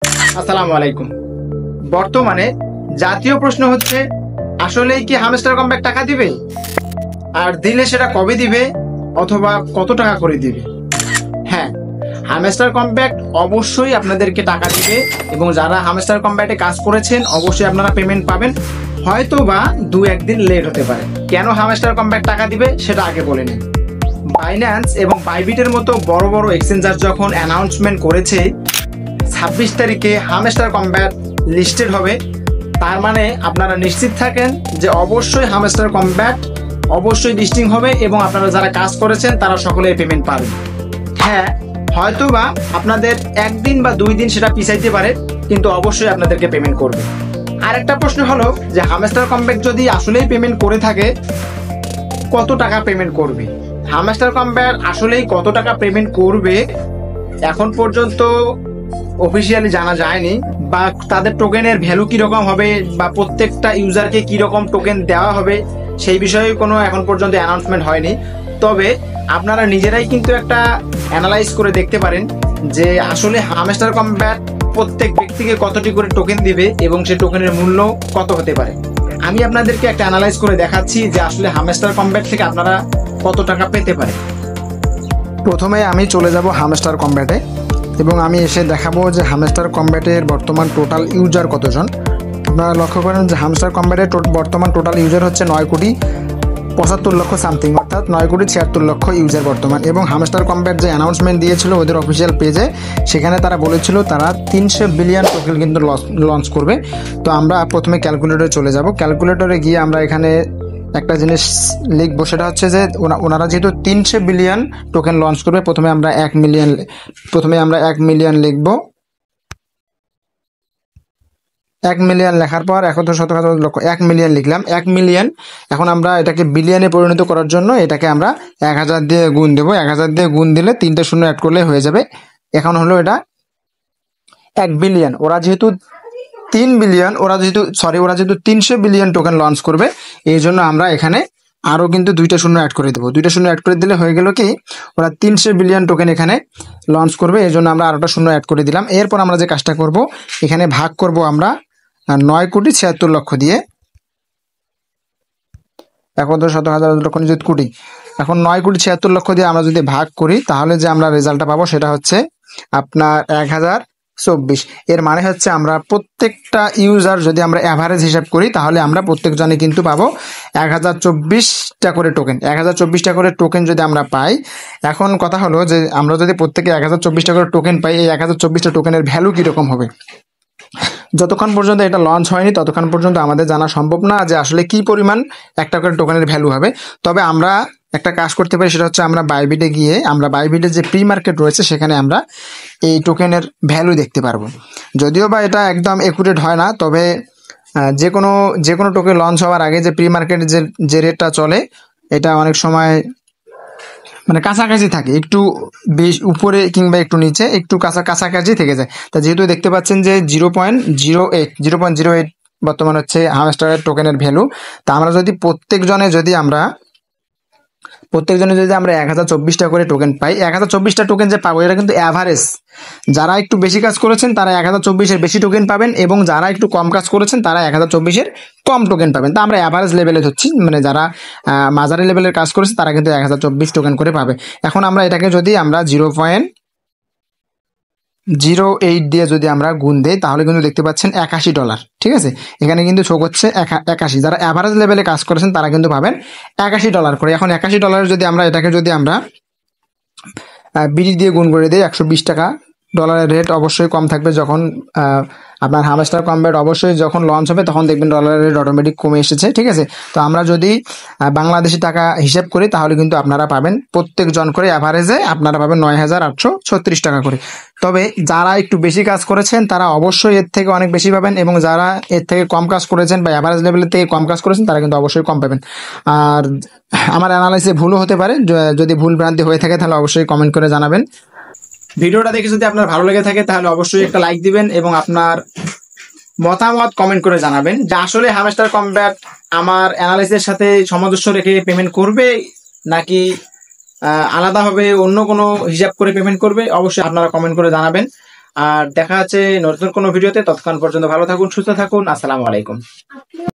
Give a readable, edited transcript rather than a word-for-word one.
আসসালামু আলাইকুম। বর্তমানে জাতীয় প্রশ্ন হচ্ছে, আসলেই কি হামস্টার কমব্যাক টাকা দিবে, আর দিলে সেটা কবে দিবে অথবা কত টাকা করে দিবে। হ্যাঁ, হামস্টার কমব্যাক অবশ্যই আপনাদেরকে টাকা দিবে, এবং যারা হামস্টার কমব্যাটে কাজ করেছেন অবশ্যই আপনারা পেমেন্ট পাবেন। হয়তো বা 2-1 দিন লেট হতে পারে। কেন হামস্টার কমব্যাক টাকা দিবে সেটা আগে বলে নিন। বাইন্যান্স এবং বাইবিটের মতো বড় বড় এক্সচেঞ্জার যখন অ্যানাউন্সমেন্ট করেছে 26 তারিখে হামস্টার কমব্যাট লিস্টেড হবে, তার মানে আপনারা নিশ্চিত থাকেন যে অবশ্যই হামস্টার কমব্যাট অবশ্যই লিস্টিং হবে, এবং আপনারা যারা কাজ করেছেন তারা সকলেই পেমেন্ট পাবেন। হ্যাঁ, হয়তো বা আপনাদের 1 দিন বা 2 দিন সেটা পিছাইতে পারে, কিন্তু অবশ্যই আপনাদেরকে পেমেন্ট করবে। আর একটা প্রশ্ন হলো যে হামস্টার কমব্যাক যদি আসলেই পেমেন্ট করে থাকে, কত টাকা পেমেন্ট করবে। হামস্টার কমব্যাট আসলেই কত টাকা পেমেন্ট করবে এখন পর্যন্ত অফিসিয়ালি জানা যায়নি, বা তাদের টোকেনের ভ্যালু কিরকম হবে, বা প্রত্যেকটা ইউজারকে কিরকম টোকেন দেওয়া হবে সেই বিষয়ে কোনো এখন পর্যন্ত অ্যানাউন্সমেন্ট হয়নি। তবে আপনারা নিজেরাই কিন্তু একটা অ্যানালাইজ করে দেখতে পারেন যে আসলে হামস্টার কমব্যাট প্রত্যেক ব্যক্তিকে কতটি করে টোকেন দিবে এবং সেই টোকেনের মূল্য কত হতে পারে। আমি আপনাদেরকে একটা অ্যানালাইজ করে দেখাচ্ছি যে আসলে হামস্টার কমব্যাট থেকে আপনারা কত টাকা পেতে পারে। প্রথমে আমি চলে যাব হামস্টার কমব্যাটে, এবং আমি এসে দেখাবো যে হামস্টার কমব্যাটের বর্তমান টোটাল ইউজার কতজন। আপনারা লক্ষ্য করেন যে হামস্টার কমব্যাটের বর্তমান টোটাল ইউজার হচ্ছে 9,75,00,000 সামথিং, অর্থাৎ 9,76,00,000 ইউজার বর্তমান। এবং হামস্টার কমব্যাট যে অ্যানাউন্সমেন্ট দিয়েছিল ওদের অফিসিয়াল পেজে, সেখানে তারা বলেছিল তারা 300 বিলিয়ন টোকেন কিন্তু লঞ্চ করবে। তো আমরা প্রথমে ক্যালকুলেটরে চলে যাব। ক্যালকুলেটরে গিয়ে আমরা এখানে একটা জিনিস লিখবো, সেটা হচ্ছে যে ওনারা যেহেতু 300 বিলিয়ন টোকেন লঞ্চ করবে, প্রথমে আমরা 1 মিলিয়ন লিখবো। 1 মিলিয়ন লেখার পর 1 মিলিয়ন লিখলাম। 1 মিলিয়ন, এখন আমরা এটাকে বিলিয়নে পরিণত করার জন্য এটাকে আমরা 1000 দিয়ে গুণ দেবো। 1000 দিয়ে গুণ দিলে 3টে শূন্য অ্যাড করলে হয়ে যাবে। এখন হলো এটা 1 বিলিয়ন। ওরা যেহেতু 300 বিলিয়ন টোকেন লঞ্চ করবে, এই জন্য আমরা এখানে আরও কিন্তু 2টা শূন্য অ্যাড করে দেবো। 2টা শূন্য অ্যাড করে দিলে হয়ে গেল কি, ওরা 300 বিলিয়ন টোকেন এখানে লঞ্চ করবে, এই জন্য আমরা আরোটা শূন্য অ্যাড করে দিলাম। এরপর আমরা যে কাজটা করব, এখানে ভাগ করব আমরা 9,76,00,000 দিয়ে। 1,17,000 কোটি। এখন 9,76,00,000 দিয়ে আমরা যদি ভাগ করি, তাহলে যে আমরা রেজাল্টটা পাবো সেটা হচ্ছে আপনার 1024। এর মানে হচ্ছে আমরা প্রত্যেকটা ইউজার যদি আমরা অ্যাভারেজ হিসাব করি, তাহলে আমরা প্রত্যেকজনে কিন্তু পাবো 1024টা করে টোকেন। 1024টা করে টোকেন যদি আমরা পাই, এখন কথা হলো যে আমরা যদি প্রত্যেকে 1024টা করে টোকেন পাই, এই 1024টা টোকেনের ভ্যালু কীরকম হবে। যতক্ষণ পর্যন্ত এটা লঞ্চ হয়নি ততক্ষণ পর্যন্ত আমাদের জানা সম্ভব না যে আসলে কি পরিমাণ একটা করে টোকেনের ভ্যালু হবে। তবে আমরা একটা কাজ করতে পারি, সেটা হচ্ছে আমরা বাইবিটে গিয়ে আমরা বাইবিটের যে প্রি মার্কেট রয়েছে সেখানে আমরা এই টোকেনের ভ্যালু দেখতে পারবো। যদিও বা এটা একদম একুরেট হয় না, তবে যে কোনো টোকেন লঞ্চ হওয়ার আগে যে প্রি মার্কেট যে রেটটা চলে, এটা অনেক সময় মানে কাছাকাছি থাকে, একটু বেশ উপরে কিংবা একটু নিচে, একটু কাছাকাছি থেকে যায়। তা যেহেতু দেখতে পাচ্ছেন যে 0.08 বর্তমান হচ্ছে হামস্টারের টোকেনের ভ্যালু। তা আমরা যদি প্রত্যেকজনে যদি আমরা 1024টা করে টোকেন পাই, 1024টা টোকেন যে পাবো এটা কিন্তু অ্যাভারেজ। যারা একটু বেশি কাজ করেছেন তারা 1024-এর বেশি টোকেন পাবেন, এবং যারা একটু কম কাজ করেছেন তারা 1024-এর কম টোকেন পাবেন। তা আমরা অ্যাভারেজ লেভেলে ধরছি, মানে যারা মাঝারি লেভেলের কাজ করেছে তারা কিন্তু 1024 টোকেন করে পাবে। এখন আমরা এটাকে যদি আমরা 0.08 দিয়ে যদি আমরা গুণ দেই, তাহলে কিন্তু দেখতে পাচ্ছেন $81। ঠিক আছে, এখানে কিন্তু শো করছে 81। যারা অ্যাভারেজ লেভেলে কাজ করেছেন তারা কিন্তু পাবেন $81 করে। এখন $81 যদি আমরা এটাকে যদি আমরা বিডি দিয়ে গুণ করে দিই, 120 টাকা। ডলারের রেট অবশ্যই কম থাকবে যখন আপনার হামস্টার কমব্যাট অবশ্যই যখন লঞ্চ হবে তখন দেখবেন ডলারের রেট অটোমেটিক কমে এসেছে। ঠিক আছে, তো আমরা যদি বাংলাদেশি টাকা হিসাব করি, তাহলে কিন্তু আপনারা পাবেন প্রত্যেকজন করে অ্যাভারেজে আপনারা পাবেন 9,836 টাকা করে। তবে যারা একটু বেশি কাজ করেছেন তারা অবশ্যই এর থেকে অনেক বেশি পাবেন, এবং যারা এর থেকে কম কাজ করেছেন বা অ্যাভারেজ লেভেলের থেকে কম কাজ করেছেন তারা কিন্তু অবশ্যই কম পাবেন। আর আমার অ্যানালাইসিসে ভুলও হতে পারে, যদি ভুল ভ্রান্তি হয়ে থাকে তাহলে অবশ্যই কমেন্ট করে জানাবেন। ভিডিওটা দেখে যদি আপনার ভালো লেগে থাকে তাহলে অবশ্যই একটা লাইক দিবেন, এবং আপনার মতামত কমেন্ট করে জানাবেন যে আসলে হামস্টার কমব্যাট আমার অ্যানালাইসিসের সাথে সামঞ্জস্য রেখে পেমেন্ট করবে, নাকি আলাদাভাবে অন্য কোনো হিসাব করে পেমেন্ট করবে। অবশ্যই আপনারা কমেন্ট করে জানাবেন। আর দেখা হচ্ছে নতুন কোনো ভিডিওতে। ততক্ষণ পর্যন্ত ভালো থাকুন, সুস্থ থাকুন। আসসালামু আলাইকুম।